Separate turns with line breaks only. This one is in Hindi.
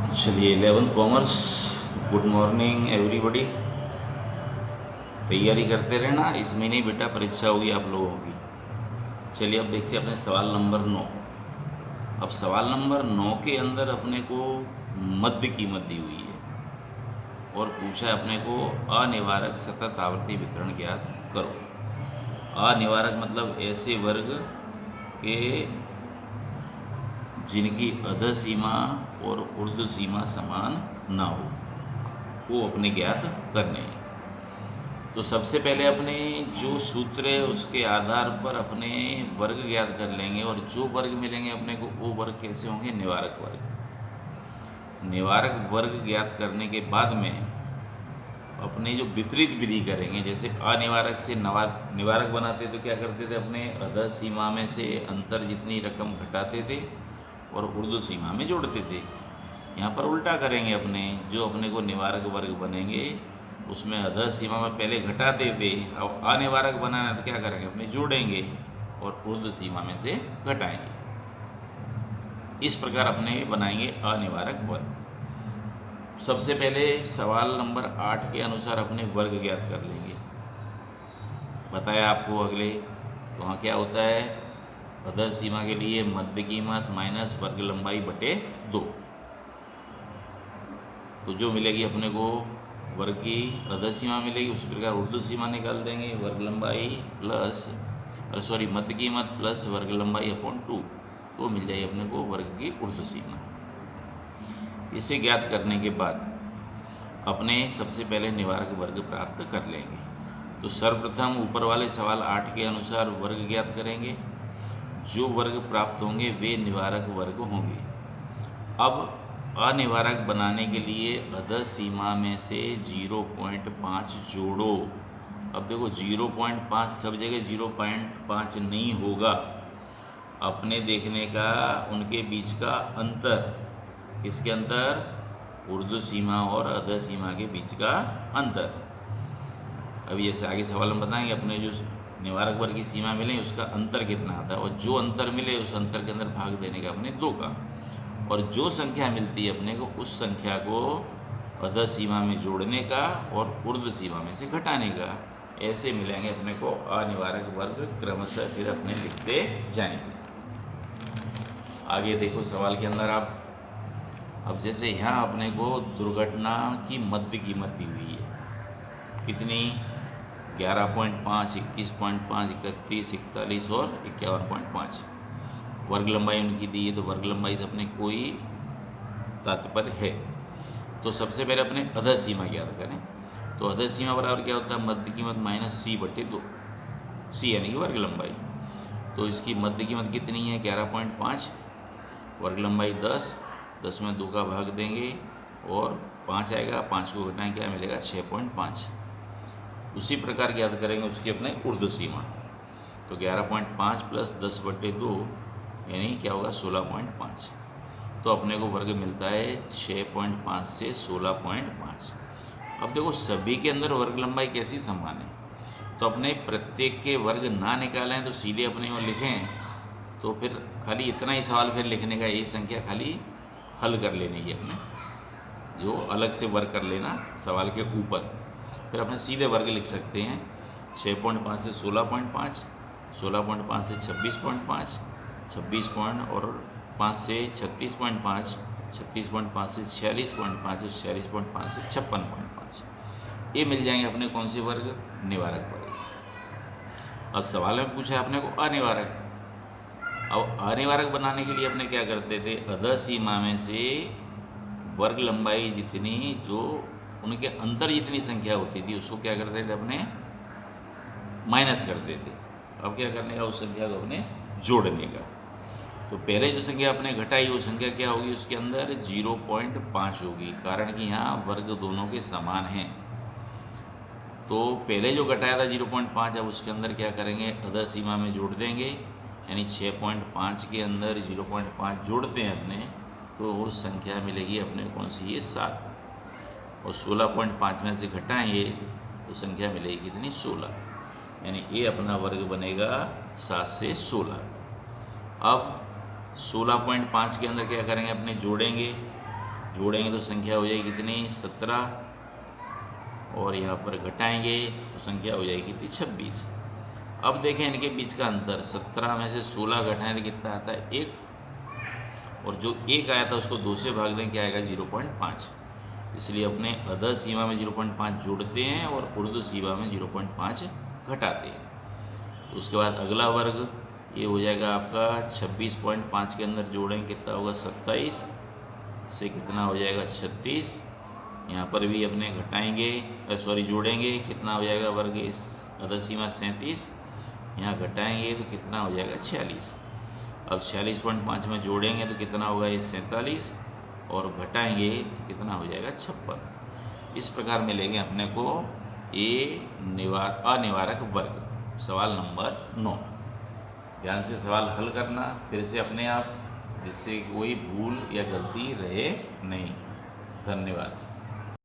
चलिए 11th commerce. Good morning everybody. तैयारी करते रहना, इस महीने ही बेटा परीक्षा होगी आप लोगों की। चलिए अब देखते हैं अपने सवाल नंबर 9। अब सवाल नंबर 9 के अंदर अपने को मध्य कीमत दी हुई है और पूछा है अपने को अनिवारक सतत आवर्ती वितरण ज्ञात करो। अनिवारक मतलब ऐसे वर्ग के जिनकी अधः सीमा और ऊर्ध्व सीमा समान ना हो, वो अपने ज्ञात करने हैं। तो सबसे पहले अपने जो सूत्र है उसके आधार पर अपने वर्ग ज्ञात कर लेंगे, और जो वर्ग मिलेंगे अपने को वो वर्ग कैसे होंगे, निवारक वर्ग। निवारक वर्ग ज्ञात करने के बाद में अपने जो विपरीत विधि करेंगे, जैसे अनिवारक से निवारक बनाते तो क्या करते थे, अपने अधः सीमा में से अंतर जितनी रकम घटाते थे और ऊर्ध्व सीमा में जोड़ते थे। यहाँ पर उल्टा करेंगे, अपने जो अपने को निवारक वर्ग बनेंगे उसमें अधः सीमा में पहले घटाते थे, अब अनिवारक बनाना है तो क्या करेंगे, अपने जोड़ेंगे और ऊर्ध्व सीमा में से घटाएंगे। इस प्रकार अपने बनाएंगे अनिवारक वर्ग। सबसे पहले सवाल नंबर 8 के अनुसार अपने वर्ग ज्ञात कर लेंगे। बताया आपको अगले, तो वहाँ क्या होता है, अधः सीमा के लिए मध्य कीमत माइनस वर्ग लंबाई बटे 2। तो जो मिलेगी अपने को वर्ग की अधः सीमा मिलेगी, उसी प्रकार ऊर्ध्व सीमा निकाल देंगे, वर्ग लंबाई प्लस मध्य कीमत प्लस वर्ग लंबाई अपॉन 2, तो मिल जाएगी अपने को वर्ग की ऊर्ध्व सीमा। इसे ज्ञात करने के बाद अपने सबसे पहले निवारक वर्ग प्राप्त कर लेंगे। तो सर्वप्रथम ऊपर वाले सवाल 8 के अनुसार वर्ग ज्ञात करेंगे। जो वर्ग प्राप्त होंगे वे निवारक वर्ग होंगे। अब अनिवारक बनाने के लिए अधः सीमा में से 0.5 जोड़ो। अब देखो 0.5 सब जगह 0.5 नहीं होगा, अपने देखने का उनके बीच का अंतर, किसके अंतर, ऊर्ध्व सीमा और अधः सीमा के बीच का अंतर। अभी जैसे आगे सवाल में बताएंगे, अपने जो निवारक वर्ग की सीमा मिले उसका अंतर कितना आता है, और जो अंतर मिले उस अंतर के अंदर भाग देने का अपने 2 का, और जो संख्या मिलती है अपने को उस संख्या को अधः सीमा में जोड़ने का और ऊर्ध्व सीमा में से घटाने का। ऐसे मिलेंगे अपने को अनिवारक वर्ग, क्रमशः फिर अपने लिखते जाएंगे। आगे देखो सवाल के अंदर आप, अब जैसे यहाँ अपने को दुर्घटना की मध्य कीमत दी हुई है, कितनी, 11.5, 21.5, 31, 41 और 51.5। वर्ग लंबाई उनकी दी है, तो वर्ग लंबाई से अपने कोई तात्पर्य है। तो सबसे पहले अपने अधः सीमा ज्ञात करें। तो अधः सीमा बराबर क्या होता है, मध्य कीमत माइनस सी बटे 2, सी यानी कि वर्ग लंबाई। तो इसकी मध्य कीमत कितनी है, 11.5, वर्ग लंबाई 10, 10 में 2 का भाग देंगे और 5 आएगा, 5 को घटाएं क्या मिलेगा, 6.5। उसी प्रकार ज्ञात करेंगे उसकी अपने ऊर्ध्व सीमा। तो 11.5 प्लस 10 बटे 2 यानी क्या होगा, 16.5। तो अपने को वर्ग मिलता है 6.5 से 16.5। अब देखो सभी के अंदर वर्ग लंबाई कैसी समान है, तो अपने प्रत्येक के वर्ग ना निकालें तो सीधे अपने वो लिखें, तो फिर खाली इतना ही सवाल फिर लिखने का, ये संख्या खाली हल कर लेनी है अपने, जो अलग से वर्ग कर लेना सवाल के ऊपर, फिर अपने सीधे वर्ग लिख सकते हैं। 6.5 से 16.5, 16.5 से 26.5, 26.5 से 36.5, 36.5 से 46.5 और 46.5 से 56.5। ये मिल जाएंगे अपने कौन से वर्ग, निवारक वर्ग। अब सवाल में पूछा है अपने को अनिवारक। अब अनिवारक बनाने के लिए अपने क्या करते थे, अधः सीमा में से वर्ग लंबाई जितनी, जो उनके अंतर जितनी संख्या होती थी उसको क्या करते थे, अपने माइनस करते थे। अब क्या करने का, उस संख्या को अपने जोड़ने का। तो पहले जो संख्या अपने घटाई वो संख्या क्या होगी, उसके अंदर 0.5 होगी, कारण कि यहाँ वर्ग दोनों के समान हैं। तो पहले जो घटाया था 0.5, अब उसके अंदर क्या करेंगे, अधः सीमा में जोड़ देंगे, यानी 6.5 के अंदर 0.5 जोड़ते हैं अपने, तो वो संख्या मिलेगी अपने कौन सी, ये 7। और 16.5 में से घटाएंगे तो संख्या मिलेगी कितनी, 16, यानी ये अपना वर्ग बनेगा 7 से 16। अब 16.5 के अंदर क्या करेंगे, अपने जोड़ेंगे, जोड़ेंगे तो संख्या हो जाएगी कितनी 17, और यहाँ पर घटाएंगे तो संख्या हो जाएगी कितनी 26। अब देखें इनके बीच का अंतर, 17 में से 16 घटाएं तो कितना आता है 1, और जो 1 आया था उसको 2 से भाग दें, क्या आएगा 0.5। इसलिए अपने अधर सीमा में 0.5 जोड़ते हैं और ऊर्ध्व सीमा में 0.5 घटाते हैं। तो उसके बाद अगला वर्ग ये हो जाएगा आपका 26.5 के अंदर जोड़ेंगे कितना होगा 27 से कितना हो जाएगा 36। यहाँ पर भी अपने घटाएंगे जोड़ेंगे, कितना हो जाएगा वर्ग इस अधर सीमा 37, यहाँ घटाएंगे तो कितना हो जाएगा 46। अब 46.5 में जोड़ेंगे तो कितना होगा ये 47, और घटाएंगे तो कितना हो जाएगा 56। इस प्रकार मिलेंगे अपने को अनिवारक वर्ग। सवाल नंबर 9। ध्यान से सवाल हल करना फिर से अपने आप, जिससे कोई भूल या गलती रहे नहीं। धन्यवाद।